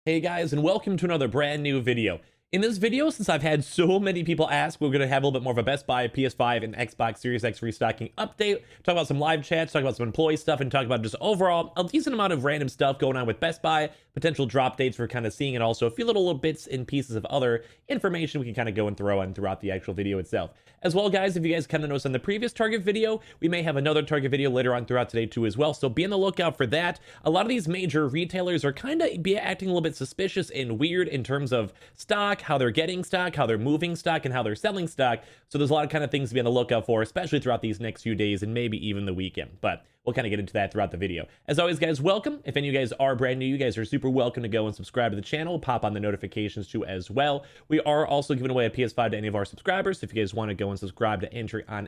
Hey guys, and welcome to another brand new video. In this video, since I've had so many people ask, we're going to have a little bit more of a Best Buy, PS5, and Xbox Series X restocking update, talk about some live chats, talk about some employee stuff, and talk about just overall a decent amount of random stuff going on with Best Buy, potential drop dates we're kind of seeing, and also a few little bits and pieces of other information we can kind of go and throw in throughout the actual video itself. As well, guys, if you guys kind of noticed on the previous Target video, we may have another Target video later on throughout today too as well, so be on the lookout for that. A lot of these major retailers are kind of acting a little bit suspicious and weird in terms of stock, how they're getting stock, how they're moving stock, and how they're selling stock. So there's a lot of kind of things to be on the lookout for, especially throughout these next few days and maybe even the weekend. But we'll kind of get into that throughout the video. As always, guys, welcome. If any of you guys are brand new, you guys are super welcome to go and subscribe to the channel. Pop on the notifications too as well. We are also giving away a PS5 to any of our subscribers. So if you guys want to go and subscribe to enter on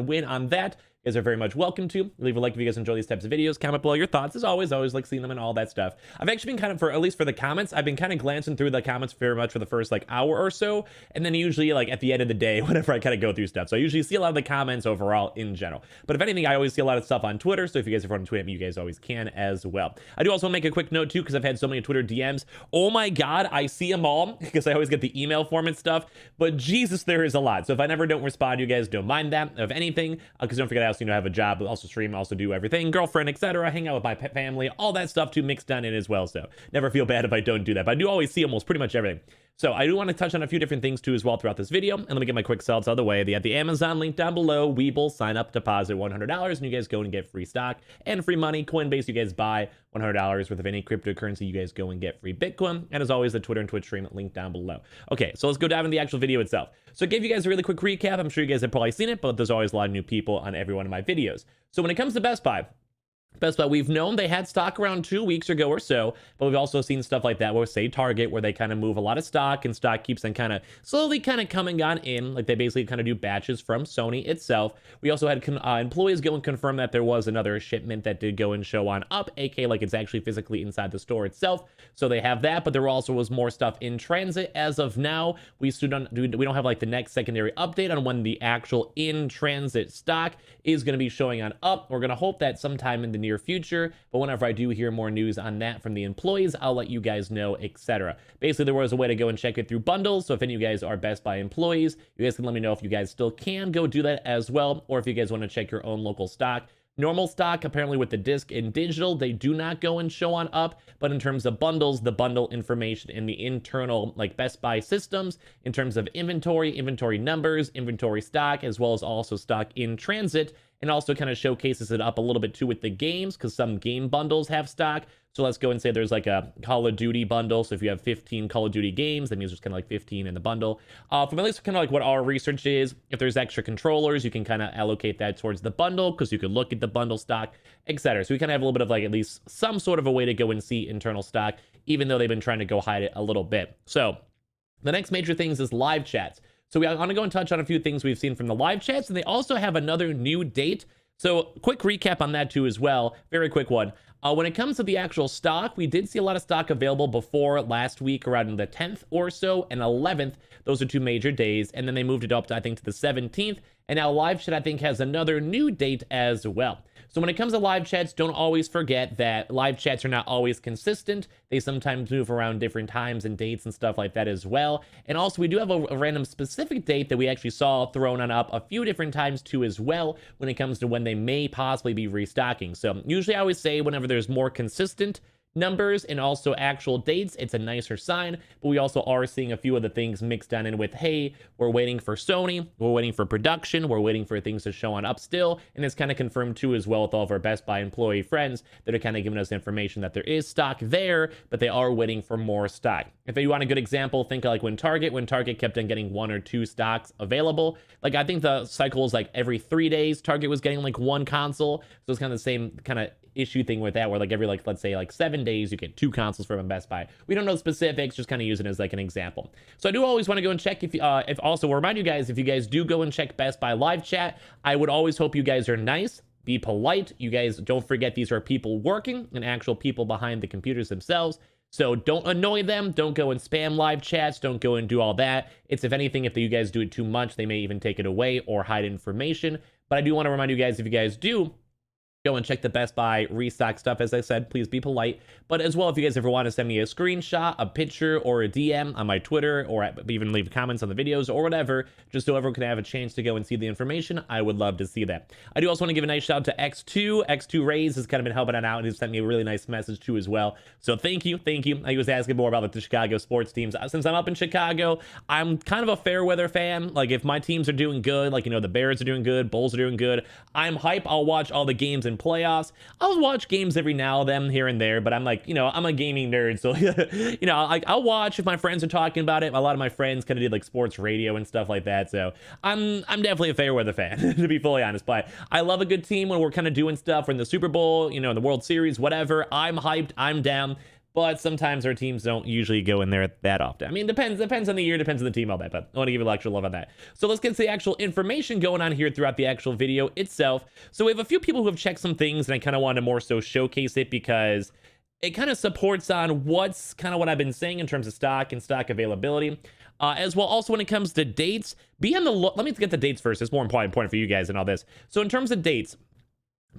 win on that, you guys are very much welcome to. Leave a like if you guys enjoy these types of videos. Comment below your thoughts. As always, like seeing them and all that stuff. I've actually been kind of, at least for the comments, I've been kind of glancing through the comments very much for the first like hour or so. And then usually like at the end of the day, whenever I kind of go through stuff. So I usually see a lot of the comments overall in general. But if anything, I always see a lot of stuff on Twitter. So if you guys ever want to tweet at me, you guys always can as well. I do also want to make a quick note too, because I've had so many Twitter DMs. Oh my God, I see them all because I always get the email form and stuff. But Jesus, there is a lot. So if I never don't respond, you guys don't mind that. Of anything, because don't forget I also have a job, also stream, also do everything, girlfriend, etc., hang out with my family, all that stuff too mixed on in as well. So never feel bad if I don't do that, but I do always see almost pretty much everything. So I do want to touch on a few different things too as well throughout this video. And let me get my quick sells out of the way. They have the Amazon link down below. Weeble, sign up, deposit $100, and you guys go and get free stock and free money. Coinbase, you guys buy $100 worth of any cryptocurrency, you guys go and get free Bitcoin. And as always, the Twitter and Twitch stream link down below. Okay, so let's go dive into the actual video itself. So I gave you guys a really quick recap. I'm sure you guys have probably seen it, but there's always a lot of new people on every one of my videos. So when it comes to Best Buy, we've known they had stock around 2 weeks ago or so, but we've also seen stuff like that with, say, Target, where they kind of move a lot of stock and stock keeps on kind of slowly kind of coming on in, like they basically kind of do batches from Sony itself. We also had employees go and confirm that there was another shipment that did go and show on up, aka like it's actually physically inside the store itself. So they have that, but there also was more stuff in transit. As of now, we don't have like the next secondary update on when the actual in transit stock is going to be showing on up. We're going to hope that sometime in the near future, but whenever I do hear more news on that from the employees, I'll let you guys know, etc. Basically, there was a way to go and check it through bundles, so if any of you guys are Best Buy employees, you guys can let me know if you guys still can go do that as well, or if you guys want to check your own local stock. Normal stock, apparently with the disc and digital, they do not go and show on up, but in terms of bundles, the bundle information in the internal like Best Buy systems, in terms of inventory numbers, inventory stock, as well as also stock in transit, and also kind of showcases it up a little bit too with the games, because some game bundles have stock. So let's go and say there's like a Call of Duty bundle. So if you have 15 Call of Duty games, that means there's kind of like 15 in the bundle. From at least kind of like what our research is, if there's extra controllers, you can kind of allocate that towards the bundle, because you can look at the bundle stock, etc. So we kind of have a little bit of like at least some sort of a way to go and see internal stock, even though they've been trying to go hide it a little bit. So the next major things is live chats. So we want to go and touch on a few things we've seen from the live chats, and they also have another new date. So quick recap on that too as well. Very quick one. When it comes to the actual stock, we did see a lot of stock available before last week around the 10th or so and 11th. Those are two major days. And then they moved it up to, I think, to the 17th. And now live chat, I think, has another new date as well. So when it comes to live chats, don't always forget that live chats are not always consistent. They sometimes move around different times and dates and stuff like that as well. And also, we do have a random specific date that we actually saw thrown on up a few different times too as well when it comes to when they may possibly be restocking. So usually I always say whenever there's more consistent numbers and also actual dates, it's a nicer sign. But we also are seeing a few of the things mixed down in with, hey, we're waiting for Sony, we're waiting for production, we're waiting for things to show on up still. And it's kind of confirmed too as well with all of our Best Buy employee friends that are kind of giving us information that there is stock there, but they are waiting for more stock. If you want a good example, think like when Target kept on getting 1 or 2 stocks available. Like I think the cycle was like every 3 days Target was getting like 1 console. So it's kind of the same kind of issue thing with that, where like every like let's say like 7 days you get 2 consoles from a Best Buy. We don't know specifics, just kind of use it as like an example. So I do always want to go and check if also will remind you guys, if you guys do go and check Best Buy live chat, I would always hope you guys are nice, be polite. You guys don't forget these are people working and actual people behind the computers themselves. So don't annoy them. Don't go and spam live chats. Don't go and do all that. It's, if anything, if you guys do it too much, they may even take it away or hide information. But I do want to remind you guys, if you guys do Go and check the Best Buy restock stuff. As I said, please be polite. But as well, if you guys ever want to send me a screenshot, a picture, or a DM on my Twitter, or even leave comments on the videos or whatever, just so everyone can have a chance to go and see the information, I would love to see that. I do also want to give a nice shout out to X2. X2 Rays has kind of been helping out, and he sent me a really nice message too as well. So thank you, thank you. He was asking more about like the Chicago sports teams. Since I'm up in Chicago, I'm kind of a fair weather fan. Like if my teams are doing good, like, you know, the Bears are doing good, Bulls are doing good, I'm hype. I'll watch all the games in playoffs. I'll watch games every now and then here and there, but I'm like, you know, I'm a gaming nerd, so you know, I'll watch if my friends are talking about it. A lot of my friends kind of did like sports radio and stuff like that, so I'm definitely a fair weather fan to be fully honest. But I love a good team when we're kind of doing stuff. We're in the Super Bowl, you know, in the World Series, whatever. I'm hyped. I'm down. But sometimes our teams don't usually go in there that often. I mean, depends on the year, depends on the team, all that, but I want to give you a extra love on that. So let's get to the actual information going on here throughout the actual video itself. So we have a few people who have checked some things, and I kind of want to more so showcase it because it kind of supports on what's kind of what I've been saying in terms of stock and stock availability. As well, also when it comes to dates, be on the look. Let me get the dates first. It's more important for you guys and all this. So in terms of dates,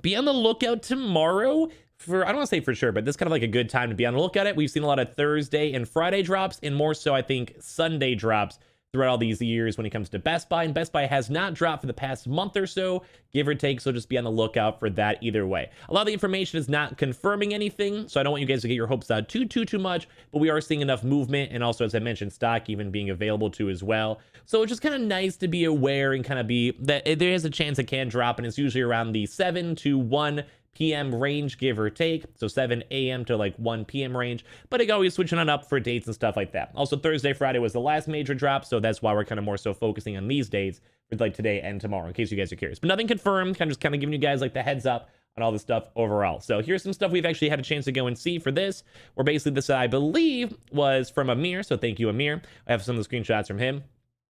be on the lookout tomorrow for, I don't want to say for sure, but this is kind of like a good time to be on the lookout at. We've seen a lot of Thursday and Friday drops, and more so, I think, Sunday drops throughout all these years when it comes to Best Buy. And Best Buy has not dropped for the past month or so, give or take, so just be on the lookout for that either way. A lot of the information is not confirming anything, so I don't want you guys to get your hopes out too much, but we are seeing enough movement, and also, as I mentioned, stock even being available too as well. So it's just kind of nice to be aware and kind of be that there is a chance it can drop, and it's usually around the 7 to 1 p.m. range, give or take. So 7 a.m. to like 1 p.m. range, but it always switching on up for dates and stuff like that. Also, Thursday, Friday was the last major drop, so that's why we're kind of more so focusing on these dates for like today and tomorrow, in case you guys are curious. But nothing confirmed, kind of giving you guys like the heads up on all this stuff overall. So here's some stuff we've actually had a chance to go and see for this, where basically this, I believe, was from Amir, so thank you, Amir. I have some of the screenshots from him.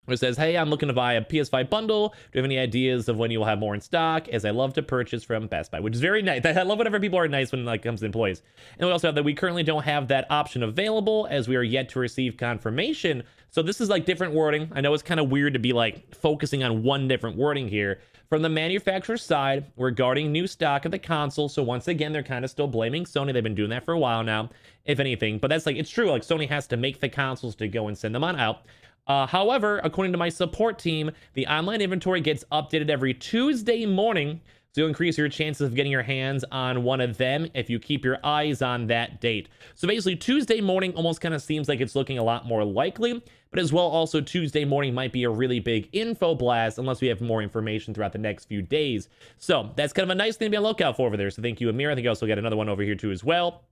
It says, hey, I'm looking to buy a PS5 bundle. Do you have any ideas of when you will have more in stock? As I love to purchase from Best Buy, which is very nice. I love whenever people are nice when it comes to employees. And we also have that we currently don't have that option available, as we are yet to receive confirmation. So this is like different wording. I know it's kind of weird to be like focusing on one different wording here. From the manufacturer's side regarding new stock of the console. So once again, they're kind of still blaming Sony. They've been doing that for a while now, if anything. But that's like, it's true. Like Sony has to make the consoles to go and send them on out. However, according to my support team, the online inventory gets updated every Tuesday morning, so you'll increase your chances of getting your hands on one of them if you keep your eyes on that date. So basically, Tuesday morning almost kind of seems like it's looking a lot more likely, but as well, also Tuesday morning might be a really big info blast unless we have more information throughout the next few days. So that's kind of a nice thing to be on the lookout for over there. So thank you, Amir. I think I also got another one over here too as well.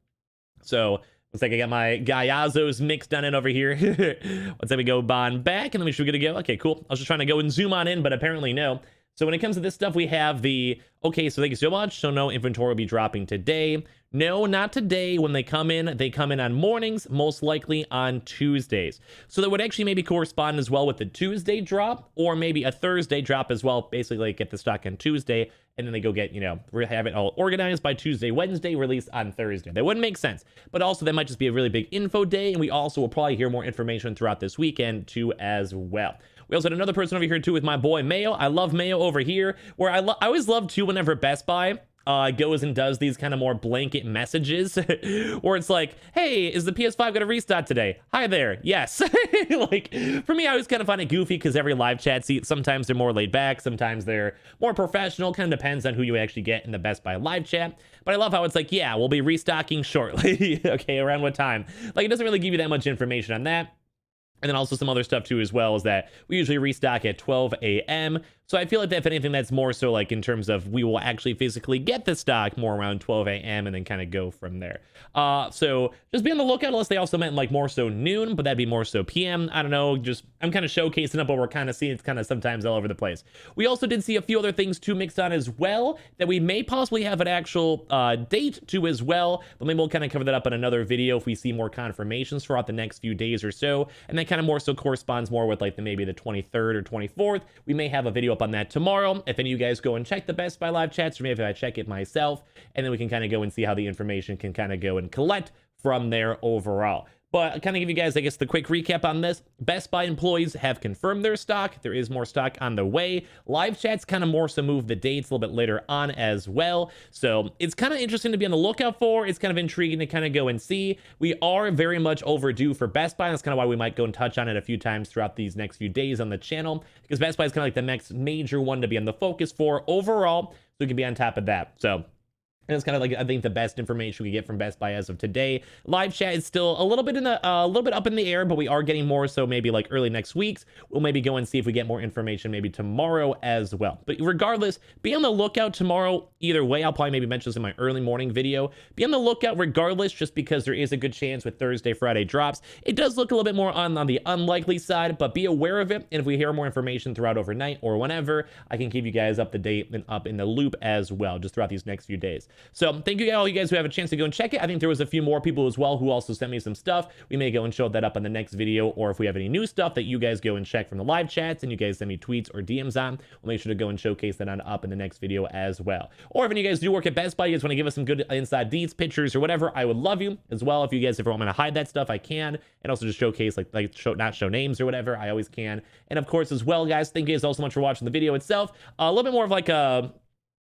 So looks like I got my Gallazos mixed on in over here. Once we go on back, and then we should be good to go. Okay, cool. I was just trying to go and zoom on in, but apparently no. So when it comes to this stuff, we have the, okay, so thank you so much. So no inventory will be dropping today. No, not today. When they come in on mornings, most likely on Tuesdays. So that would actually maybe correspond as well with the Tuesday drop, or maybe a Thursday drop as well. Basically, like get the stock on Tuesday, and then they go get, you know, have it all organized by Tuesday, Wednesday, release on Thursday. That wouldn't make sense. But also, that might just be a really big info day, and we also will probably hear more information throughout this weekend too as well. We also had another person over here too with my boy Mayo. I love Mayo over here, where I always love too whenever Best Buy goes and does these kind of more blanket messages where it's like, hey, is the PS5 gonna restart today? Hi there. Yes. Like for me, I always kind of find it goofy because every live chat, see, sometimes they're more laid back, sometimes they're more professional, kind of depends on who you actually get in the Best Buy live chat. But I love how it's like, yeah, we'll be restocking shortly. Okay, around what time? Like it doesn't really give you that much information on that. And then also some other stuff too as well is that we usually restock at 12 a.m. So I feel like that if anything, that's more so like in terms of we will actually physically get the stock more around 12 a.m. and then kind of go from there. So just be on the lookout, unless they also meant like more so noon, but that'd be more so PM. I don't know, just I'm kind of showcasing up what we're kind of seeing. It's kind of sometimes all over the place. We also did see a few other things too mixed on as well that we may possibly have an actual date to as well, but maybe we'll kind of cover that up in another video if we see more confirmations throughout the next few days or so. And that kind of more so corresponds more with like maybe the 23rd or 24th. We may have a video up on that tomorrow. If any of you guys go and check the Best Buy live chats, or maybe if I check it myself, and then we can kind of go and see how the information can kind of go and collect from there overall. But kind of give you guys, I guess, the quick recap on this. Best Buy employees have confirmed their stock. There is more stock on the way. Live chat's kind of more so move the dates a little bit later on as well. So it's kind of interesting to be on the lookout for. It's kind of intriguing to kind of go and see. We are very much overdue for Best Buy. That's kind of why we might go and touch on it a few times throughout these next few days on the channel, because Best Buy is kind of like the next major one to be on the focus for overall. So we can be on top of that. So and it's kind of like, I think, the best information we get from Best Buy as of today. Live chat is still a little bit up in the air, but we are getting more. So maybe like early next week, we'll maybe go and see if we get more information maybe tomorrow as well. But regardless, be on the lookout tomorrow. Either way, I'll probably maybe mention this in my early morning video. Be on the lookout regardless, just because there is a good chance with Thursday, Friday drops. It does look a little bit more on the unlikely side, but be aware of it. And if we hear more information throughout overnight or whenever, I can keep you guys up to date and up in the loop as well, just throughout these next few days. So thank you all you guys who have a chance to go and check it. I think there was a few more people as well who also sent me some stuff. We may go and show that up on the next video, or if we have any new stuff that you guys go and check from the live chats and you guys send me tweets or DMs on, we'll make sure to go and showcase that on up in the next video as well. Or if any of you guys do work at Best Buy, you guys want to give us some good inside deets, pictures, or whatever, I would love you as well. If you guys ever want me to hide that stuff, I can, and also just showcase not show names or whatever, I always can. And of course as well, guys, thank you guys all so much for watching the video itself. A little bit more of like a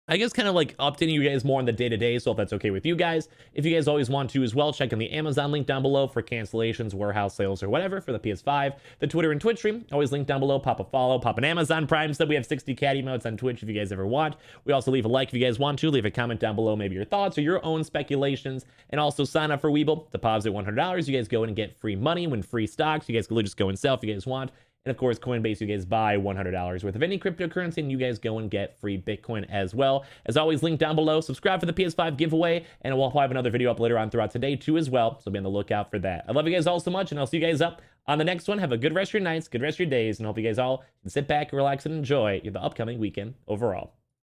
I guess kind of like updating you guys more on the day-to-day, so if that's okay with you guys. If you guys always want to as well, check in the Amazon link down below for cancellations, warehouse sales, or whatever for the PS5. The Twitter and Twitch stream, always linked down below. Pop a follow, pop an Amazon Prime sub. We have 60 cat emotes on Twitch if you guys ever want. We also leave a like if you guys want to. Leave a comment down below, maybe your thoughts or your own speculations. And also sign up for Weeble. Deposit $100. You guys go in and get free money, win free stocks. You guys can just go and sell if you guys want. And of course, Coinbase, you guys buy $100 worth of any cryptocurrency, and you guys go and get free Bitcoin as well. As always, link down below. Subscribe for the PS5 giveaway, and we'll have another video up later on throughout today too as well. So be on the lookout for that. I love you guys all so much, and I'll see you guys up on the next one. Have a good rest of your nights, good rest of your days, and hope you guys all can sit back, relax, and enjoy the upcoming weekend overall.